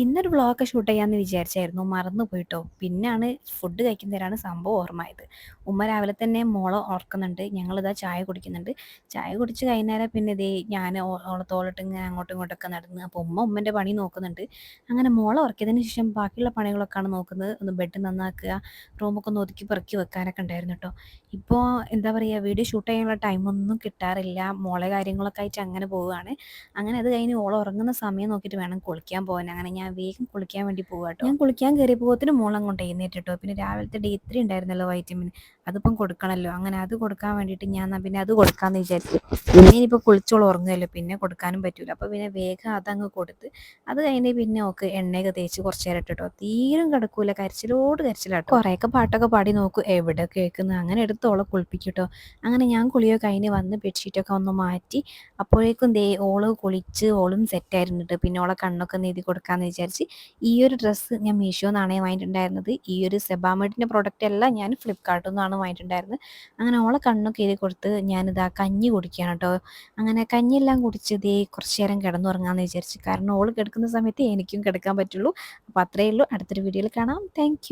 ഇന്നൊരു വ്ളോഗൊക്കെ ഷൂട്ട് ചെയ്യാമെന്ന് വിചാരിച്ചായിരുന്നു, മറന്നു പോയിട്ടോ. പിന്നാണ് ഫുഡ് കഴിക്കുന്നേരാണ് സംഭവം ഓർമ്മയായത്. ഉമ്മ രാവിലെ തന്നെ മോളെ ഓർക്കുന്നുണ്ട്. ഞങ്ങളിതാ ചായ കുടിക്കുന്നുണ്ട്. ചായ കുടിച്ച് കഴിഞ്ഞേരം പിന്നെ ദേ ഞാൻ ഓളെ തോളിട്ട് ഇങ്ങനെ അങ്ങോട്ടും ഇങ്ങോട്ടൊക്കെ നടന്ന്. അപ്പോൾ ഉമ്മൻ്റെ പണി നോക്കുന്നുണ്ട്. അങ്ങനെ മോളെ ഉറക്കിയതിന് ശേഷം ബാക്കിയുള്ള പണികളൊക്കെയാണ് നോക്കുന്നത്. ഒന്ന് ബെഡ് നന്നാക്കുക, റൂമൊക്കെ ഒന്ന് ഒതുക്കി പെറുക്കി വെക്കാനൊക്കെ ഉണ്ടായിരുന്നു കേട്ടോ. ഇപ്പോൾ എന്താ പറയുക, വീഡിയോ ഷൂട്ട് ചെയ്യാനുള്ള ടൈമൊന്നും കിട്ടാറില്ല. മോളെ കാര്യങ്ങളൊക്കെ ആയിട്ട് അങ്ങനെ പോവുകയാണ്. അങ്ങനെ അത് കഴിഞ്ഞ് ഓൾ ഉറങ്ങുന്ന സമയം നോക്കിയിട്ട് വേണം കുളിക്കാൻ പോകാൻ. അങ്ങനെ ഞാൻ വേഗം കുളിക്കാൻ വേണ്ടി പോവാട്ടോ. ഞാൻ കുളിക്കാൻ കയറിയപ്പോഴത്തേനും മോൾ അങ്ങോട്ട് എഴുന്നേറ്റിട്ടോ. പിന്നെ രാവിലത്തെ D3 ഉണ്ടായിരുന്നല്ലോ, വൈറ്റമിൻ, അതിപ്പം കൊടുക്കണമല്ലോ. അങ്ങനെ അത് കൊടുക്കാൻ വേണ്ടിയിട്ട് ഞാൻ എന്നാൽ പിന്നെ അത് കൊടുക്കാമെന്ന് വിചാരിച്ചു. പിന്നെ ഇനിയിപ്പോൾ കുളിച്ചോളം ഉറങ്ങുമല്ലോ, പിന്നെ കൊടുക്കാനും പറ്റില്ല. അപ്പോൾ പിന്നെ വേഗം അതങ്ങ് കൊടുത്ത് അത് കഴിഞ്ഞ് പിന്നെ ഓക്ക് എണ്ണയൊക്കെ തേച്ച് കുറച്ച് നേരം ഇട്ടിട്ടോ. തീരും കിടക്കൂല, കരച്ചിലോട് കരച്ചിലാട്ടോ. കുറേയൊക്കെ പാട്ടൊക്കെ പാടി നോക്കും, എവിടെ കേൾക്കുന്നത്. അങ്ങനെ എടുത്ത് ഓളെ കുളിപ്പിക്കൂട്ടോ. അങ്ങനെ ഞാൻ കുളിയൊക്കെ കഴിഞ്ഞ് വന്ന് ബെഡ്ഷീറ്റൊക്കെ ഒന്ന് മാറ്റി. അപ്പോഴേക്കും ദേ ഓള് കുളിച്ച് ഓളും സെറ്റായിരുന്നിട്ട്. പിന്നെ ഓളെ കണ്ണൊക്കെ ഒന്ന് എഴുതി കൊടുക്കാമെന്ന് വിചാരിച്ച് ഈ ഒരു ഡ്രസ്സ് ഞാൻ മീഷോന്നാണ് വാങ്ങിയിട്ടുണ്ടായിരുന്നത്. ഈ ഒരു സെബാമെഡിൻ്റെ പ്രോഡക്റ്റ് അല്ല, ഞാൻ ഫ്ലിപ്കാർട്ടിൽ നിന്നാണ് വാങ്ങിയിട്ടുണ്ടായിരുന്നത്. അങ്ങനെ ഓളെ കണ്ണൊക്കെ എഴുതി കൊടുത്ത് ഞാനിതാ കഞ്ഞി കുടിക്കുകയാണ് കേട്ടോ. അങ്ങനെ കഞ്ഞിയെല്ലാം കുടിച്ച് ദേ കുറച്ച് നേരം കിടന്നുറങ്ങാമെന്ന് വിചാരിച്ച്. കാരണം ഓള് കിടക്കുന്ന സമയത്ത് എനിക്കും കിടക്കാൻ പറ്റുള്ളൂ. അപ്പോൾ അത്രയേ ഉള്ളൂ. അടുത്തൊരു വീഡിയോയിൽ കാണാം. Thank you.